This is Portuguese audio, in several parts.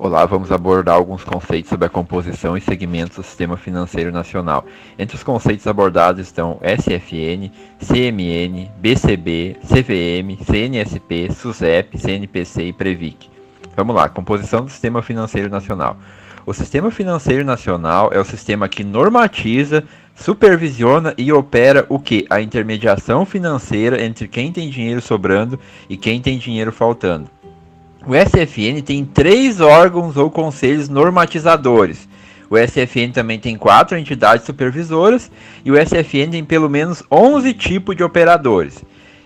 Olá, vamos abordar alguns conceitos sobre a composição e segmentos do Sistema Financeiro Nacional. Entre os conceitos abordados estão SFN, CMN, BCB, CVM, CNSP, SUSEP, CNPC e Previc. Vamos lá, composição do Sistema Financeiro Nacional. O Sistema Financeiro Nacional é o sistema que normatiza, supervisiona e opera o que? A intermediação financeira entre quem tem dinheiro sobrando e quem tem dinheiro faltando. O SFN tem 3 órgãos ou conselhos normatizadores. O SFN também tem 4 entidades supervisoras e o SFN tem pelo menos 11 tipos de operadores.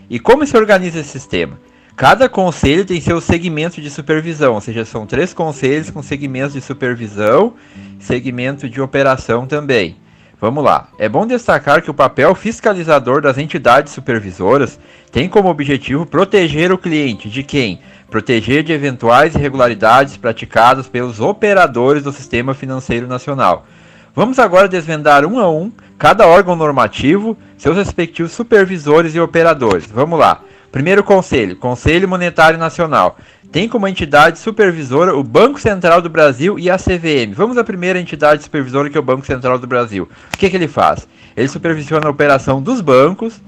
E como se organiza esse sistema? Cada conselho tem seu segmento de supervisão, ou seja, são 3 conselhos com segmentos de supervisão e segmento de operação também. Vamos lá. É bom destacar que o papel fiscalizador das entidades supervisoras tem como objetivo proteger o cliente de quem? Proteger de eventuais irregularidades praticadas pelos operadores do Sistema Financeiro Nacional. Vamos agora desvendar um a um cada órgão normativo, seus respectivos supervisores e operadores. Vamos lá. Primeiro conselho, Conselho Monetário Nacional. Tem como entidade supervisora o Banco Central do Brasil e a CVM. Vamos à primeira entidade supervisora, que é o Banco Central do Brasil. O que ele faz? Ele supervisiona a operação dos bancos,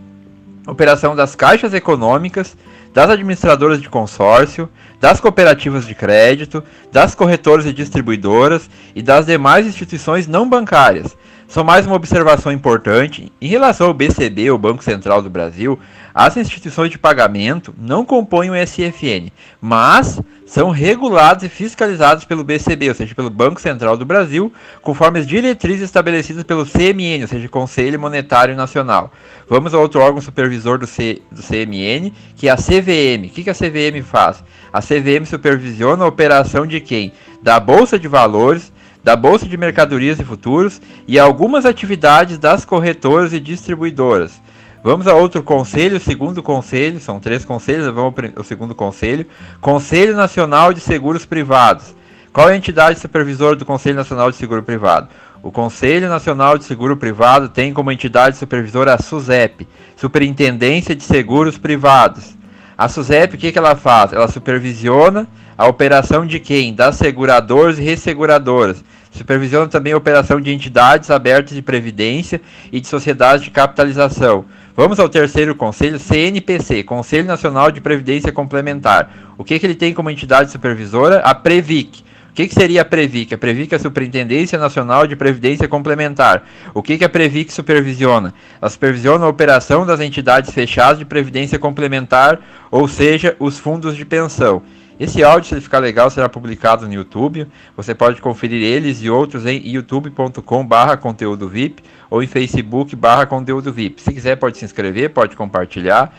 a operação das caixas econômicas, das administradoras de consórcio, das cooperativas de crédito, das corretoras e distribuidoras e das demais instituições não bancárias. Só mais uma observação importante, em relação ao BCB, o Banco Central do Brasil, as instituições de pagamento não compõem o SFN, mas são reguladas e fiscalizadas pelo BCB, ou seja, pelo Banco Central do Brasil, conforme as diretrizes estabelecidas pelo CMN, ou seja, Conselho Monetário Nacional. Vamos ao outro órgão supervisor do CMN, que é a CVM. O que a CVM faz? A CVM supervisiona a operação de quem? Da Bolsa de Valores, da Bolsa de Mercadorias e Futuros e algumas atividades das corretoras e distribuidoras. Vamos a outro conselho, o segundo conselho, são 3 conselhos, vamos ao segundo conselho, Conselho Nacional de Seguros Privados. Qual é a entidade supervisora do Conselho Nacional de Seguro Privado? O Conselho Nacional de Seguro Privado tem como entidade supervisora a SUSEP, Superintendência de Seguros Privados. A SUSEP, o que ela faz? Ela supervisiona a operação de quem? Das seguradoras e resseguradoras. Supervisiona também a operação de entidades abertas de previdência e de sociedades de capitalização. Vamos ao terceiro conselho, CNPC, Conselho Nacional de Previdência Complementar. O que ele tem como entidade supervisora? A Previc. O que seria a Previc? A Previc é a Superintendência Nacional de Previdência Complementar. O que a Previc supervisiona? Ela supervisiona a operação das entidades fechadas de previdência complementar, ou seja, os fundos de pensão. Esse áudio, se ele ficar legal, será publicado no YouTube. Você pode conferir eles e outros em youtube.com/conteúdo VIP ou em Facebook/conteúdo VIP. Se quiser, pode se inscrever, pode compartilhar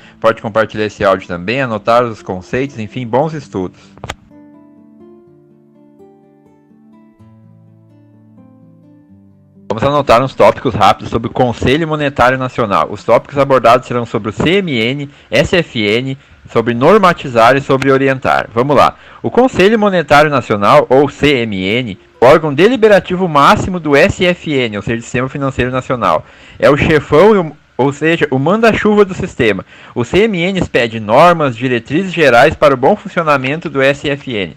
esse áudio também, anotar os conceitos, enfim, bons estudos. Vamos anotar uns tópicos rápidos sobre o Conselho Monetário Nacional. Os tópicos abordados serão sobre o CMN, SFN, sobre normatizar e sobre orientar. Vamos lá. O Conselho Monetário Nacional, ou CMN, órgão deliberativo máximo do SFN, ou seja, do Sistema Financeiro Nacional. É o chefão, ou seja, o manda-chuva do sistema. O CMN expede normas, diretrizes gerais para o bom funcionamento do SFN.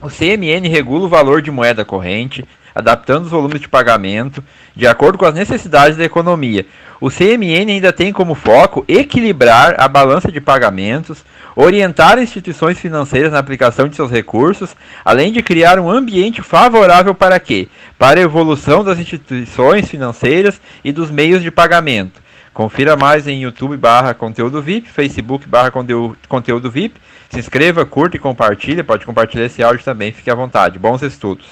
O CMN regula o valor de moeda corrente, adaptando os volumes de pagamento de acordo com as necessidades da economia. O CMN ainda tem como foco equilibrar a balança de pagamentos, orientar instituições financeiras na aplicação de seus recursos, além de criar um ambiente favorável para quê? Para a evolução das instituições financeiras e dos meios de pagamento. Confira mais em YouTube/conteúdo VIP, Facebook/conteúdo VIP. Se inscreva, curta e compartilha. Pode compartilhar esse áudio também, fique à vontade. Bons estudos.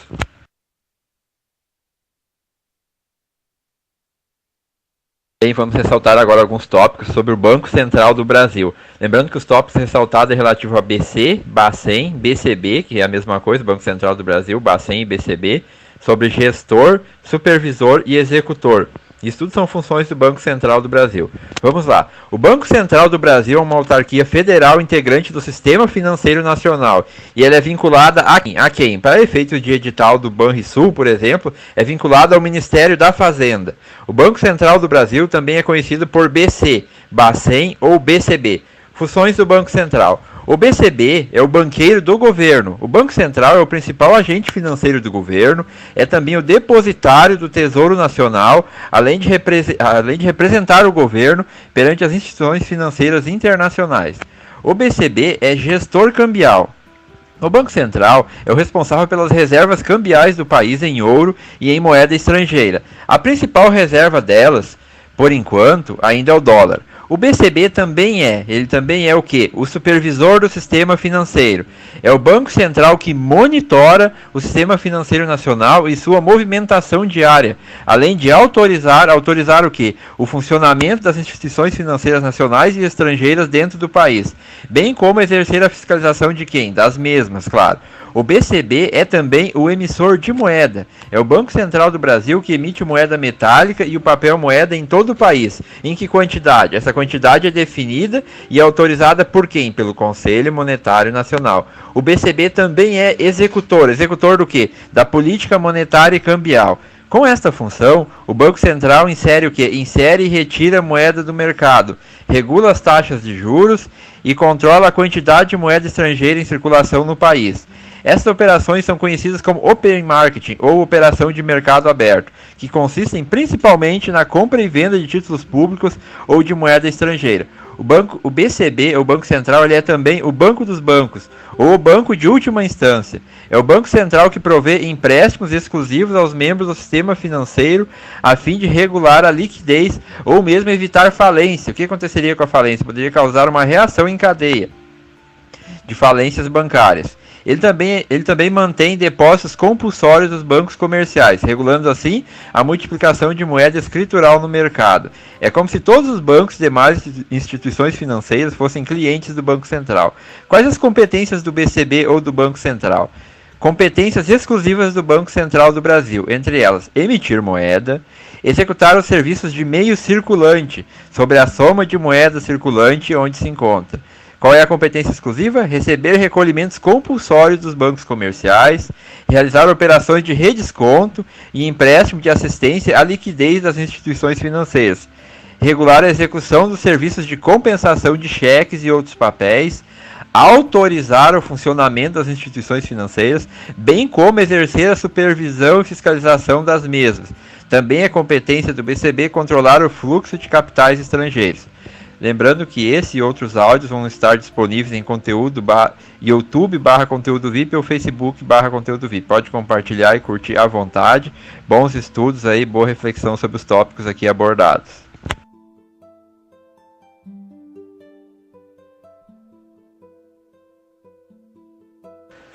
Bem, vamos ressaltar agora alguns tópicos sobre o Banco Central do Brasil. Lembrando que os tópicos ressaltados é relativo a BC, Bacen, BCB, que é a mesma coisa, Banco Central do Brasil, Bacen e BCB, sobre gestor, supervisor e executor. Isso tudo são funções do Banco Central do Brasil. Vamos lá. O Banco Central do Brasil é uma autarquia federal integrante do Sistema Financeiro Nacional. E ela é vinculada a quem? Para efeitos de edital do Banrisul, por exemplo, é vinculada ao Ministério da Fazenda. O Banco Central do Brasil também é conhecido por BC, Bacen ou BCB. Funções do Banco Central. O BCB é o banqueiro do governo. O Banco Central é o principal agente financeiro do governo, é também o depositário do Tesouro Nacional, além de representar o governo perante as instituições financeiras internacionais. O BCB é gestor cambial. O Banco Central é o responsável pelas reservas cambiais do país em ouro e em moeda estrangeira. A principal reserva delas, por enquanto, ainda é o dólar. O BCB também é o quê? O supervisor do sistema financeiro. É o Banco Central que monitora o sistema financeiro nacional e sua movimentação diária, além de autorizar o quê? O funcionamento das instituições financeiras nacionais e estrangeiras dentro do país, bem como exercer a fiscalização de quem? Das mesmas, claro. O BCB é também o emissor de moeda. É o Banco Central do Brasil que emite moeda metálica e o papel moeda em todo o país. Em que quantidade? Essa quantidade é definida e é autorizada por quem? Pelo Conselho Monetário Nacional. O BCB também é executor. Executor do quê? Da política monetária e cambial. Com esta função, o Banco Central insere o quê? Insere e retira moeda do mercado, regula as taxas de juros e controla a quantidade de moeda estrangeira em circulação no país. Essas operações são conhecidas como Open Marketing ou Operação de Mercado Aberto, que consistem principalmente na compra e venda de títulos públicos ou de moeda estrangeira. O BCB, o Banco Central, ele é também o banco dos bancos, ou o banco de última instância. É o Banco Central que provê empréstimos exclusivos aos membros do sistema financeiro a fim de regular a liquidez ou mesmo evitar falência. O que aconteceria com a falência? Poderia causar uma reação em cadeia de falências bancárias. Ele também mantém depósitos compulsórios dos bancos comerciais, regulando assim a multiplicação de moeda escritural no mercado. É como se todos os bancos e demais instituições financeiras fossem clientes do Banco Central. Quais as competências do BCB ou do Banco Central? Competências exclusivas do Banco Central do Brasil, entre elas emitir moeda, executar os serviços de meio circulante sobre a soma de moeda circulante onde se encontra. Qual é a competência exclusiva? Receber recolhimentos compulsórios dos bancos comerciais, realizar operações de redesconto e empréstimo de assistência à liquidez das instituições financeiras, regular a execução dos serviços de compensação de cheques e outros papéis, autorizar o funcionamento das instituições financeiras, bem como exercer a supervisão e fiscalização das mesmas. Também é competência do BCB controlar o fluxo de capitais estrangeiros. Lembrando que esse e outros áudios vão estar disponíveis em conteúdo YouTube/conteúdo VIP ou Facebook/conteúdo VIP. Pode compartilhar e curtir à vontade. Bons estudos aí, boa reflexão sobre os tópicos aqui abordados.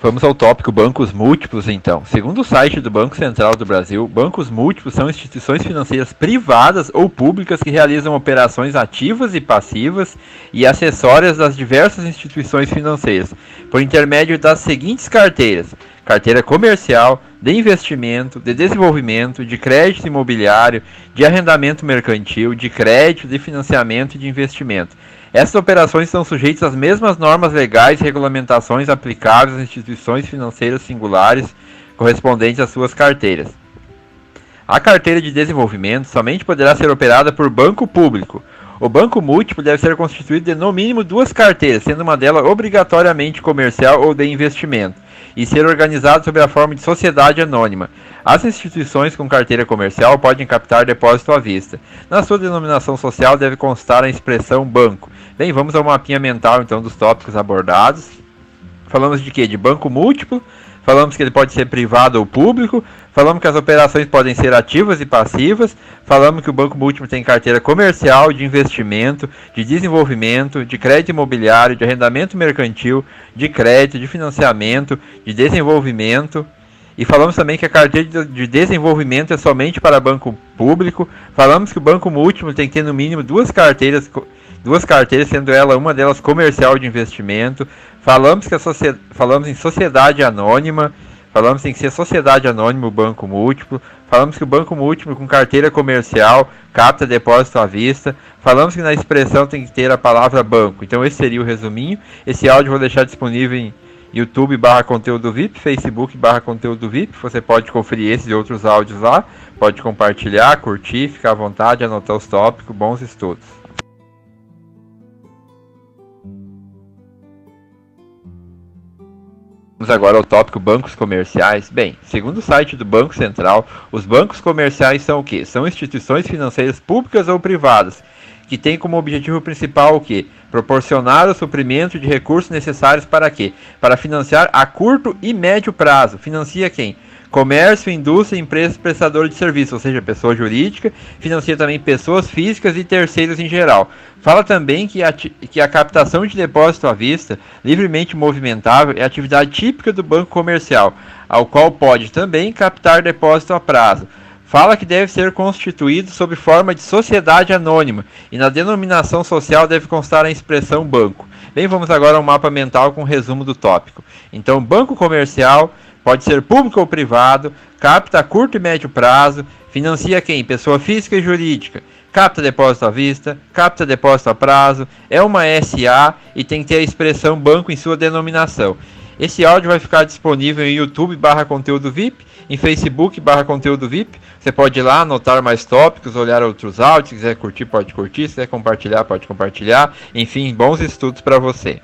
Vamos ao tópico bancos múltiplos, então. Segundo o site do Banco Central do Brasil, bancos múltiplos são instituições financeiras privadas ou públicas que realizam operações ativas e passivas e acessórias das diversas instituições financeiras, por intermédio das seguintes carteiras: carteira comercial, de investimento, de desenvolvimento, de crédito imobiliário, de arrendamento mercantil, de crédito, de financiamento e de investimento. Essas operações estão sujeitas às mesmas normas legais e regulamentações aplicáveis às instituições financeiras singulares correspondentes às suas carteiras. A carteira de desenvolvimento somente poderá ser operada por banco público. O banco múltiplo deve ser constituído de no mínimo 2 carteiras, sendo uma delas obrigatoriamente comercial ou de investimento, e ser organizado sob a forma de sociedade anônima. As instituições com carteira comercial podem captar depósito à vista. Na sua denominação social deve constar a expressão banco. Bem, vamos ao mapinha mental então dos tópicos abordados. Falamos de quê? De banco múltiplo. Falamos que ele pode ser privado ou público. Falamos que as operações podem ser ativas e passivas. Falamos que o banco múltiplo tem carteira comercial, de investimento, de desenvolvimento, de crédito imobiliário, de arrendamento mercantil, de crédito, de financiamento, de desenvolvimento. E falamos também que a carteira de desenvolvimento é somente para banco público. Falamos que o banco múltiplo tem que ter no mínimo 2 carteiras, sendo uma delas comercial de investimento. Falamos em sociedade anônima. Falamos que tem que ser sociedade anônima o banco múltiplo. Falamos que o banco múltiplo com carteira comercial capta depósito à vista. Falamos que na expressão tem que ter a palavra banco. Então esse seria o resuminho. Esse áudio eu vou deixar disponível em YouTube/conteúdo VIP, Facebook/conteúdo VIP. Você pode conferir esses e outros áudios lá. Pode compartilhar, curtir, ficar à vontade, anotar os tópicos. Bons estudos. Vamos agora ao tópico bancos comerciais. Bem, segundo o site do Banco Central, os bancos comerciais são o quê? São instituições financeiras públicas ou privadas, que têm como objetivo principal o quê? Proporcionar o suprimento de recursos necessários para quê? Para financiar a curto e médio prazo. Financia quem? Comércio, indústria e empresas prestadoras de serviço, ou seja, pessoa jurídica, financia também pessoas físicas e terceiros em geral. Fala também que a captação de depósito à vista, livremente movimentável, é atividade típica do banco comercial, ao qual pode também captar depósito a prazo. Fala que deve ser constituído sob forma de sociedade anônima, e na denominação social deve constar a expressão banco. Bem, vamos agora ao mapa mental com um resumo do tópico. Então, banco comercial pode ser público ou privado, capta a curto e médio prazo, financia quem? Pessoa física e jurídica, capta depósito à vista, capta depósito a prazo, é uma SA e tem que ter a expressão banco em sua denominação. Esse áudio vai ficar disponível em YouTube/conteúdo VIP, em Facebook/conteúdo VIP. Você pode ir lá, anotar mais tópicos, olhar outros áudios. Se quiser curtir, pode curtir. Se quiser compartilhar, pode compartilhar. Enfim, bons estudos para você.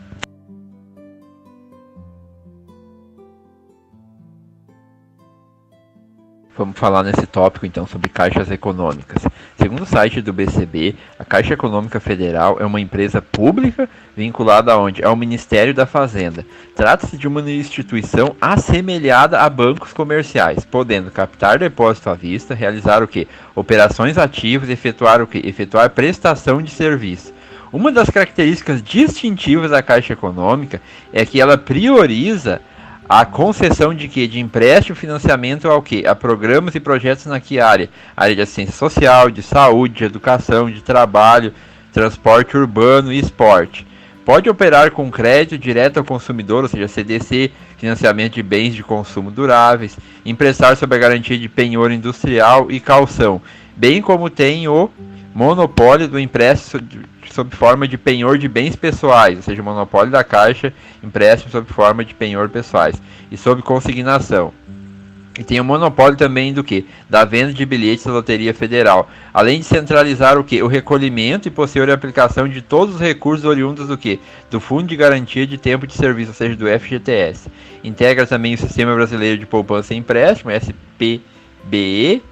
Vamos falar nesse tópico então sobre caixas econômicas. Segundo o site do BCB, a Caixa Econômica Federal é uma empresa pública vinculada aonde? Ao Ministério da Fazenda. Trata-se de uma instituição assemelhada a bancos comerciais, podendo captar depósito à vista, realizar o quê? Operações ativas, efetuar o quê? Efetuar prestação de serviço. Uma das características distintivas da Caixa Econômica é que ela prioriza a concessão de quê? De empréstimo e financiamento ao quê? A programas e projetos na que área? Área de assistência social, de saúde, de educação, de trabalho, transporte urbano e esporte. Pode operar com crédito direto ao consumidor, ou seja, CDC, financiamento de bens de consumo duráveis, emprestar sob a garantia de penhor industrial e caução, bem como tem o monopólio do empréstimo sob forma de penhor de bens pessoais, ou seja, o monopólio da Caixa, empréstimo sob forma de penhor pessoais, e sob consignação. E tem o monopólio também do que? Da venda de bilhetes da Loteria Federal, além de centralizar o que? O recolhimento e posterior aplicação de todos os recursos oriundos do que? Do Fundo de Garantia de Tempo de Serviço, ou seja, do FGTS. Integra também o Sistema Brasileiro de Poupança e Empréstimo, SBPE,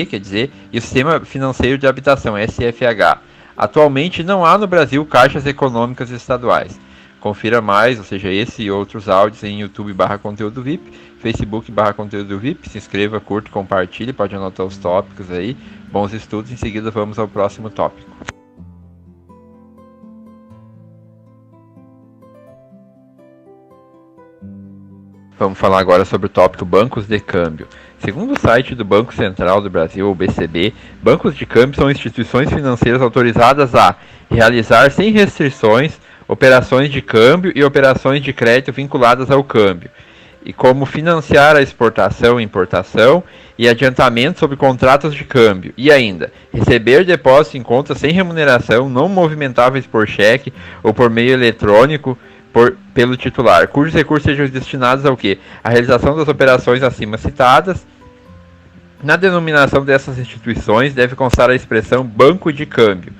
quer dizer, e o Sistema Financeiro de Habitação, SFH. Atualmente não há no Brasil caixas econômicas estaduais. Confira mais, ou seja, esse e outros áudios em YouTube/conteúdo VIP, Facebook/conteúdo VIP. Se inscreva, curta, compartilhe, pode anotar os tópicos aí. Bons estudos, em seguida vamos ao próximo tópico. Vamos falar agora sobre o tópico bancos de câmbio. Segundo o site do Banco Central do Brasil, o BCB, bancos de câmbio são instituições financeiras autorizadas a realizar sem restrições operações de câmbio e operações de crédito vinculadas ao câmbio, e como financiar a exportação e importação e adiantamento sobre contratos de câmbio, e ainda receber depósitos em contas sem remuneração, não movimentáveis por cheque ou por meio eletrônico pelo titular, cujos recursos sejam destinados ao quê? A realização das operações acima citadas. Na denominação dessas instituições deve constar a expressão banco de câmbio.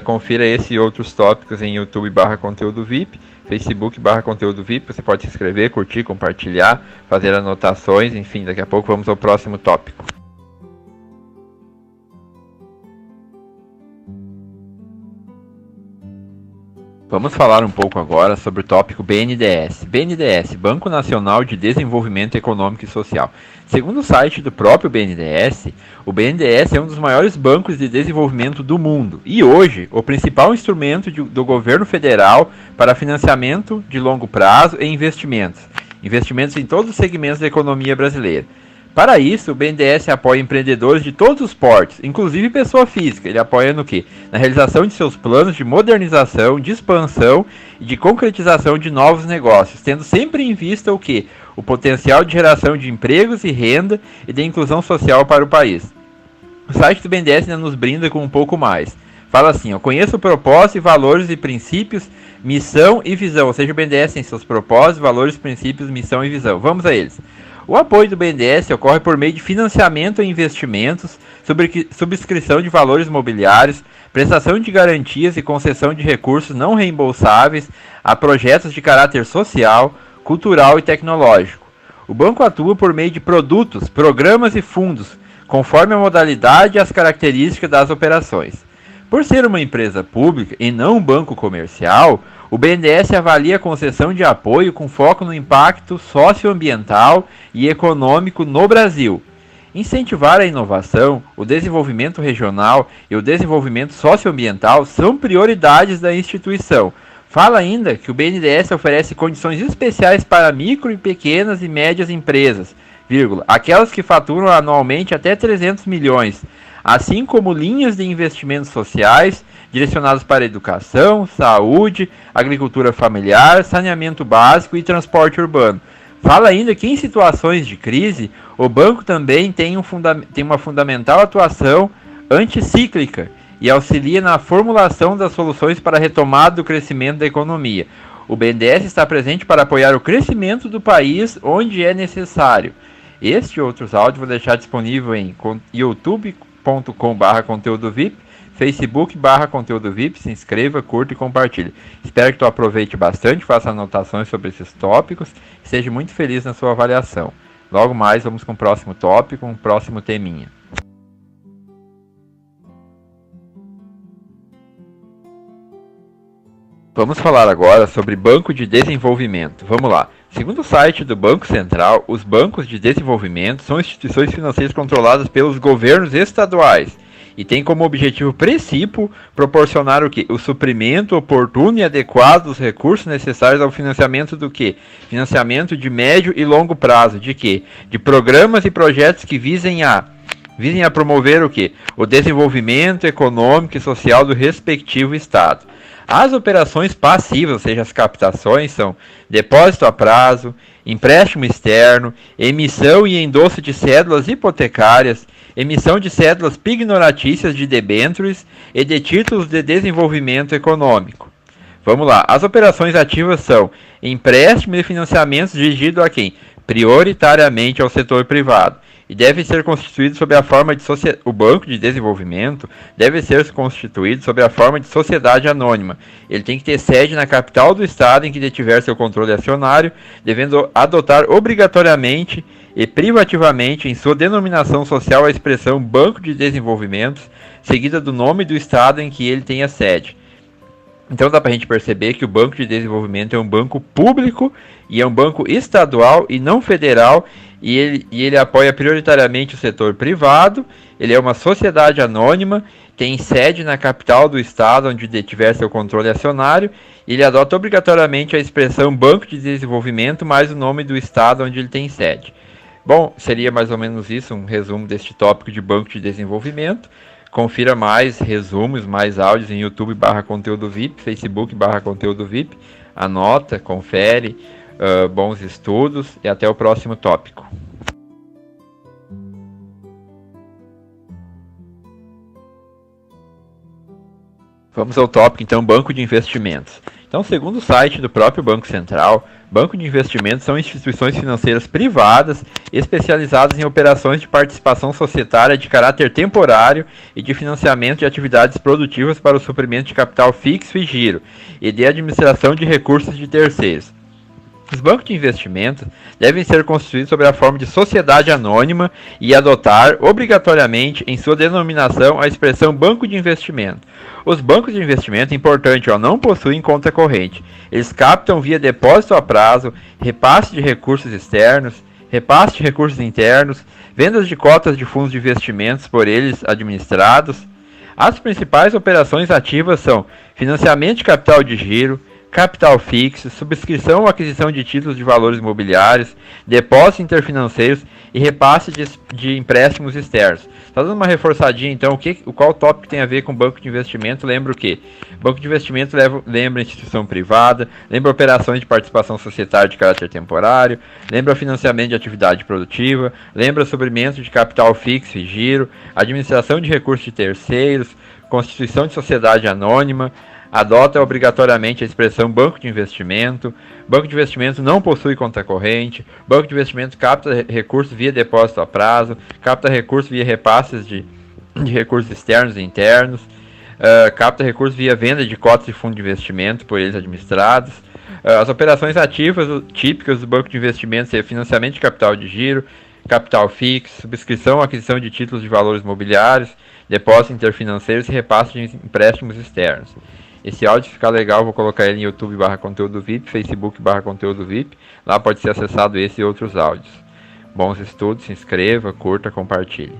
Confira esse e outros tópicos em YouTube/conteúdo VIP, Facebook/conteúdo VIP. Você pode se inscrever, curtir, compartilhar, fazer anotações, enfim, daqui a pouco vamos ao próximo tópico. Vamos falar um pouco agora sobre o tópico BNDES. BNDES, Banco Nacional de Desenvolvimento Econômico e Social. Segundo o site do próprio BNDES, o BNDES é um dos maiores bancos de desenvolvimento do mundo e hoje o principal instrumento do governo federal para financiamento de longo prazo e investimentos. Investimentos em todos os segmentos da economia brasileira. Para isso, o BNDES apoia empreendedores de todos os portes, inclusive pessoa física. Ele apoia no quê? Na realização de seus planos de modernização, de expansão e de concretização de novos negócios, tendo sempre em vista o quê? O potencial de geração de empregos e renda e de inclusão social para o país. O site do BNDES ainda nos brinda com um pouco mais. Fala assim, conheça o propósito, valores e princípios, missão e visão. Ou seja, o BNDES tem seus propósitos, valores, princípios, missão e visão. Vamos a eles. O apoio do BNDES ocorre por meio de financiamento em investimentos, subscrição de valores mobiliários, prestação de garantias e concessão de recursos não reembolsáveis a projetos de caráter social, cultural e tecnológico. O banco atua por meio de produtos, programas e fundos, conforme a modalidade e as características das operações. Por ser uma empresa pública e não um banco comercial, o BNDES avalia a concessão de apoio com foco no impacto socioambiental e econômico no Brasil. Incentivar a inovação, o desenvolvimento regional e o desenvolvimento socioambiental são prioridades da instituição. Fala ainda que o BNDES oferece condições especiais para micro, pequenas e médias empresas, aquelas que faturam anualmente até 300 milhões, assim como linhas de investimentos sociais direcionados para educação, saúde, agricultura familiar, saneamento básico e transporte urbano. Fala ainda que em situações de crise, o banco também tem uma fundamental atuação anticíclica e auxilia na formulação das soluções para a retomada do crescimento da economia. O BNDES está presente para apoiar o crescimento do país onde é necessário. Este e outros áudios vou deixar disponível em youtube.com/conteúdo VIP, Facebook/conteúdo VIP, se inscreva, curta e compartilhe. Espero que tu aproveite bastante, faça anotações sobre esses tópicos e seja muito feliz na sua avaliação. Logo mais vamos com o próximo tópico, um próximo teminha. Vamos falar agora sobre Banco de Desenvolvimento. Vamos lá. Segundo o site do Banco Central, os bancos de desenvolvimento são instituições financeiras controladas pelos governos estaduais e têm como objetivo principal proporcionar o quê? O suprimento oportuno e adequado dos recursos necessários ao financiamento do quê? Financiamento de médio e longo prazo. De quê? De programas e projetos que visem a promover o quê? O desenvolvimento econômico e social do respectivo estado. As operações passivas, ou seja, as captações, são depósito a prazo, empréstimo externo, emissão e endosso de cédulas hipotecárias, emissão de cédulas pignoratícias de debêntures e de títulos de desenvolvimento econômico. Vamos lá, as operações ativas são empréstimo e financiamentos dirigidos a quem? Prioritariamente ao setor privado. E deve ser constituído sob a forma de o Banco de Desenvolvimento deve ser constituído sob a forma de sociedade anônima. Ele tem que ter sede na capital do estado em que detiver seu controle acionário, devendo adotar obrigatoriamente e privativamente em sua denominação social a expressão Banco de Desenvolvimento, seguida do nome do estado em que ele tenha sede. Então dá para a gente perceber que o Banco de Desenvolvimento é um banco público e é um banco estadual e não federal, e ele apoia prioritariamente o setor privado. Ele é uma sociedade anônima, tem sede na capital do estado onde detiver seu controle acionário, e ele adota obrigatoriamente a expressão Banco de Desenvolvimento mais o nome do estado onde ele tem sede. Bom, seria mais ou menos isso, um resumo deste tópico de Banco de Desenvolvimento. Confira mais resumos, mais áudios em YouTube/conteúdo VIP, Facebook/conteúdo VIP. Anota, confere, bons estudos e até o próximo tópico. Vamos ao tópico, então, Banco de Investimentos. Então, segundo o site do próprio Banco Central, Banco de Investimentos são instituições financeiras privadas especializadas em operações de participação societária de caráter temporário e de financiamento de atividades produtivas para o suprimento de capital fixo e giro, e de administração de recursos de terceiros. Os bancos de investimentos devem ser constituídos sob a forma de sociedade anônima e adotar, obrigatoriamente, em sua denominação, a expressão banco de investimento. Os bancos de investimento, importante, não possuem conta corrente. Eles captam via depósito a prazo, repasse de recursos externos, repasse de recursos internos, vendas de cotas de fundos de investimentos por eles administrados. As principais operações ativas são financiamento de capital de giro, capital fixo, subscrição ou aquisição de títulos de valores imobiliários, depósitos interfinanceiros e repasse de empréstimos externos. Só dando uma reforçadinha, então, qual tópico tem a ver com banco de investimento? Lembra o quê? Banco de investimento lembra instituição privada, lembra operações de participação societária de caráter temporário, lembra financiamento de atividade produtiva, lembra suprimento de capital fixo e giro, administração de recursos de terceiros, constituição de sociedade anônima, adota obrigatoriamente a expressão banco de investimento. Banco de investimento não possui conta corrente. Banco de investimento capta recursos via depósito a prazo, capta recursos via repasses de recursos externos e internos, capta recursos via venda de cotas de fundo de investimento por eles administrados, As operações ativas típicas do banco de investimentos é financiamento de capital de giro, capital fixo, subscrição ou aquisição de títulos de valores mobiliários, depósito interfinanceiro e repasse de empréstimos externos. Esse áudio ficar legal, vou colocar ele em YouTube /conteúdo VIP, Facebook /conteúdo VIP. Lá pode ser acessado esse e outros áudios. Bons estudos, se inscreva, curta, compartilhe.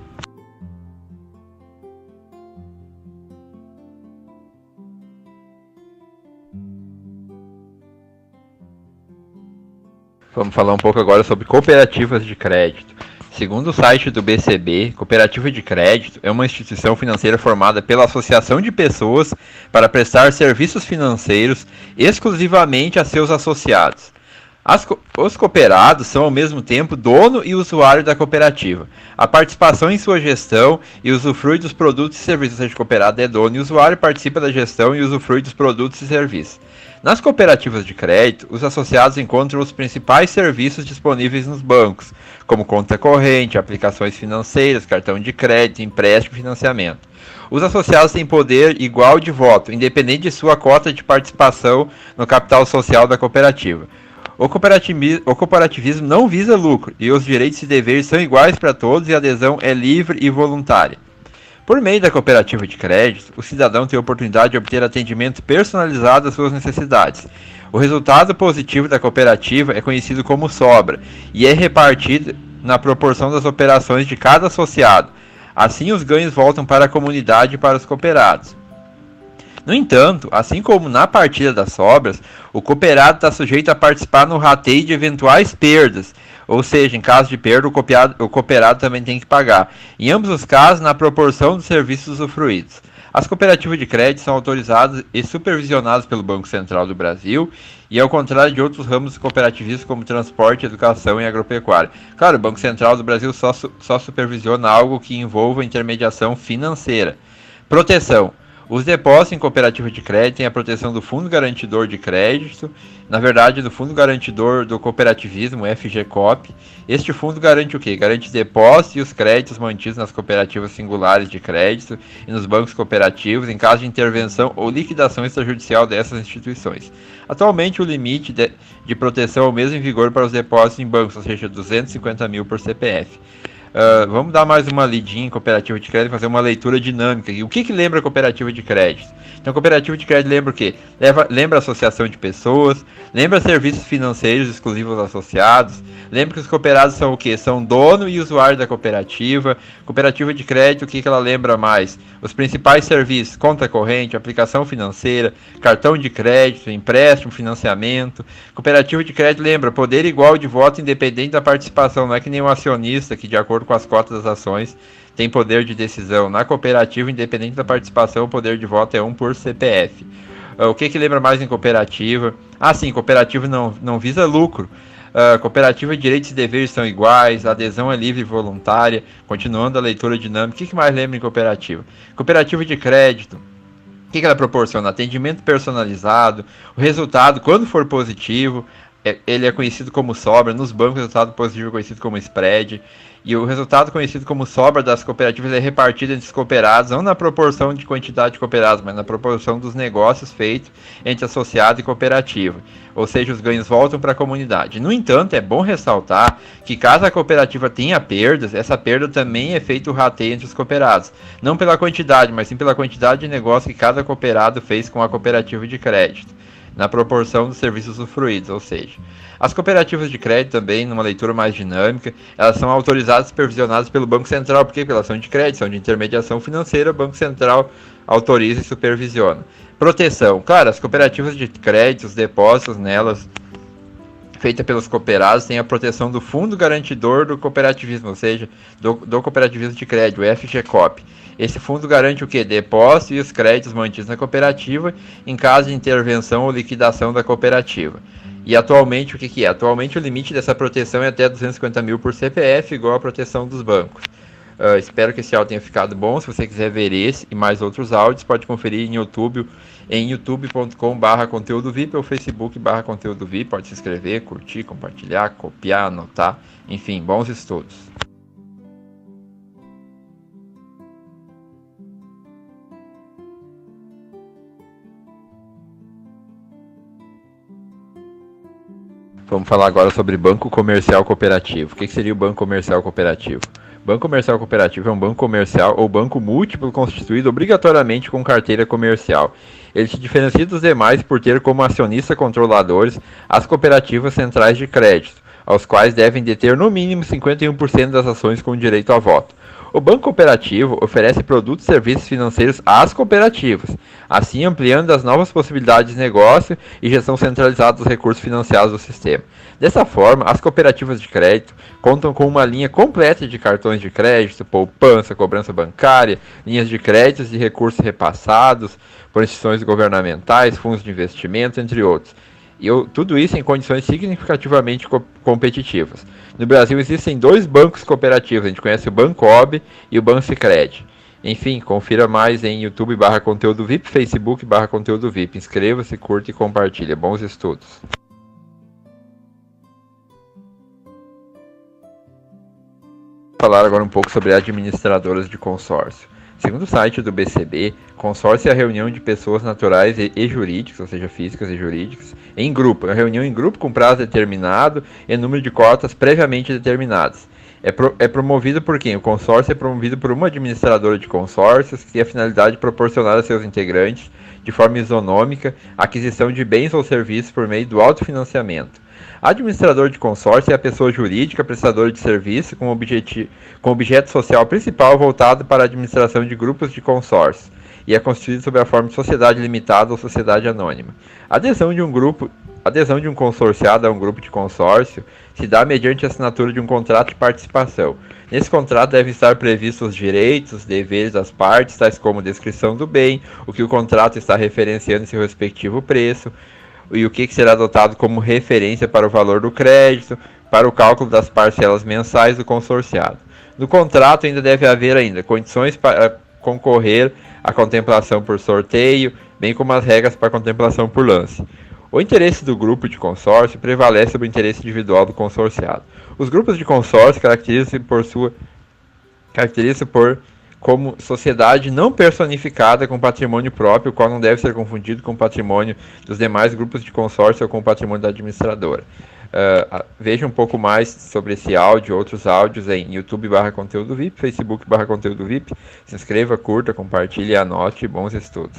Vamos falar um pouco agora sobre cooperativas de crédito. Segundo o site do BCB, cooperativa de crédito é uma instituição financeira formada pela associação de pessoas para prestar serviços financeiros exclusivamente a seus associados. Os cooperados são ao mesmo tempo dono e usuário da cooperativa. A participação em sua gestão e usufrui dos produtos e serviços, ou seja, o cooperado é dono e usuário, participa da gestão e usufrui dos produtos e serviços. Nas cooperativas de crédito, os associados encontram os principais serviços disponíveis nos bancos, como conta corrente, aplicações financeiras, cartão de crédito, empréstimo e financiamento. Os associados têm poder igual de voto, independente de sua cota de participação no capital social da cooperativa. O cooperativismo não visa lucro e os direitos e deveres são iguais para todos e a adesão é livre e voluntária. Por meio da cooperativa de crédito, o cidadão tem a oportunidade de obter atendimento personalizado às suas necessidades. O resultado positivo da cooperativa é conhecido como sobra e é repartido na proporção das operações de cada associado. Assim, os ganhos voltam para a comunidade e para os cooperados. No entanto, assim como na partilha das sobras, o cooperado está sujeito a participar no rateio de eventuais perdas, ou seja, em caso de perda, o cooperado também tem que pagar. Em ambos os casos, na proporção dos serviços usufruídos. As cooperativas de crédito são autorizadas e supervisionadas pelo Banco Central do Brasil, e ao contrário de outros ramos cooperativistas como transporte, educação e agropecuária. Claro, o Banco Central do Brasil só supervisiona algo que envolva intermediação financeira. Proteção. Os depósitos em cooperativa de crédito têm a proteção do Fundo Garantidor de Crédito, na verdade do Fundo Garantidor do Cooperativismo, FGCOP. Este fundo garante o quê? Garante depósitos e os créditos mantidos nas cooperativas singulares de crédito e nos bancos cooperativos em caso de intervenção ou liquidação extrajudicial dessas instituições. Atualmente o limite de proteção é o mesmo em vigor para os depósitos em bancos, ou seja, 250 mil por CPF. Vamos dar mais uma lidinha em cooperativa de crédito, fazer uma leitura dinâmica. E o que lembra cooperativa de crédito? Então, cooperativa de crédito lembra o quê? Lembra associação de pessoas, lembra serviços financeiros exclusivos aos associados, lembra que os cooperados são o quê? São dono e usuário da cooperativa. Cooperativa de crédito, o que ela lembra mais? Os principais serviços: conta corrente, aplicação financeira, cartão de crédito, empréstimo, financiamento. Cooperativa de crédito lembra poder igual de voto independente da participação, não é que nem um acionista que, de acordo com as cotas das ações, tem poder de decisão. Na cooperativa, independente da participação, o poder de voto é 1 por CPF. O que lembra mais em cooperativa? Sim, cooperativa não visa lucro. Cooperativa, direitos e deveres são iguais, a adesão é livre e voluntária. Continuando a leitura dinâmica, o que mais lembra em cooperativa? Cooperativa de crédito. O que ela proporciona? Atendimento personalizado, o resultado, quando for positivo, ele é conhecido como sobra. Nos bancos, o resultado positivo é conhecido como spread. E o resultado conhecido como sobra das cooperativas é repartido entre os cooperados, não na proporção de quantidade de cooperados, mas na proporção dos negócios feitos entre associado e cooperativa. Ou seja, os ganhos voltam para a comunidade. No entanto, é bom ressaltar que caso a cooperativa tenha perdas, essa perda também é feito o rateio entre os cooperados. Não pela quantidade, mas sim pela quantidade de negócio que cada cooperado fez com a cooperativa de crédito, na proporção dos serviços usufruídos, ou seja, as cooperativas de crédito também, numa leitura mais dinâmica, elas são autorizadas e supervisionadas pelo Banco Central, porque elas são de crédito, são de intermediação financeira, o Banco Central autoriza e supervisiona. Proteção, claro, as cooperativas de crédito, os depósitos nelas, feita pelos cooperados, têm a proteção do Fundo Garantidor do Cooperativismo, ou seja, do Cooperativismo de Crédito, o FGCOP. Esse fundo garante o quê? Depósito e os créditos mantidos na cooperativa em caso de intervenção ou liquidação da cooperativa. E atualmente, o que é? Atualmente o limite dessa proteção é até 250 mil por CPF, igual à proteção dos bancos. Espero que esse áudio tenha ficado bom. Se você quiser ver esse e mais outros áudios, pode conferir em YouTube, em youtube.com/conteúdo VIP ou facebook/conteúdo VIP. Pode se inscrever, curtir, compartilhar, copiar, anotar. Enfim, bons estudos. Vamos falar agora sobre banco comercial cooperativo. O que seria o banco comercial cooperativo? Banco comercial cooperativo é um banco comercial ou banco múltiplo constituído obrigatoriamente com carteira comercial. Ele se diferencia dos demais por ter como acionistas controladores as cooperativas centrais de crédito, aos quais devem deter no mínimo 51% das ações com direito a voto. O banco cooperativo oferece produtos e serviços financeiros às cooperativas, assim ampliando as novas possibilidades de negócio e gestão centralizada dos recursos financiados do sistema. Dessa forma, as cooperativas de crédito contam com uma linha completa de cartões de crédito, poupança, cobrança bancária, linhas de créditos e recursos repassados por instituições governamentais, fundos de investimento, entre outros. E tudo isso em condições significativamente competitivas. No Brasil existem dois bancos cooperativos, a gente conhece o Bancob e o Bancicred. Enfim, confira mais em YouTube/conteúdo VIP, Facebook/conteúdo VIP. Inscreva-se, curta e compartilha. Bons estudos. Vou falar agora um pouco sobre administradoras de consórcio. Segundo o site do BCB, consórcio é a reunião de pessoas naturais e jurídicas, ou seja, físicas e jurídicas, em grupo. É uma reunião em grupo com prazo determinado e número de cotas previamente determinadas. É promovido por quem? O consórcio é promovido por uma administradora de consórcios que tem a finalidade de proporcionar a seus integrantes, de forma isonômica, a aquisição de bens ou serviços por meio do autofinanciamento. Administrador de consórcio é a pessoa jurídica prestadora de serviço com objeto social principal voltado para a administração de grupos de consórcio e é constituído sob a forma de sociedade limitada ou sociedade anônima. A adesão de um consorciado a um grupo de consórcio se dá mediante a assinatura de um contrato de participação. Nesse contrato devem estar previstos os direitos, os deveres das partes, tais como descrição do bem, o que o contrato está referenciando em seu respectivo preço, e o que será adotado como referência para o valor do crédito, para o cálculo das parcelas mensais do consorciado. No contrato ainda deve haver condições para concorrer à contemplação por sorteio, bem como as regras para contemplação por lance. O interesse do grupo de consórcio prevalece sobre o interesse individual do consorciado. Os grupos de consórcio caracterizam-se como sociedade não personificada com patrimônio próprio, o qual não deve ser confundido com o patrimônio dos demais grupos de consórcio ou com o patrimônio da administradora. Veja um pouco mais sobre esse áudio e outros áudios em YouTube/conteúdo VIP, Facebook/conteúdo VIP. Se inscreva, curta, compartilhe e anote. Bons estudos.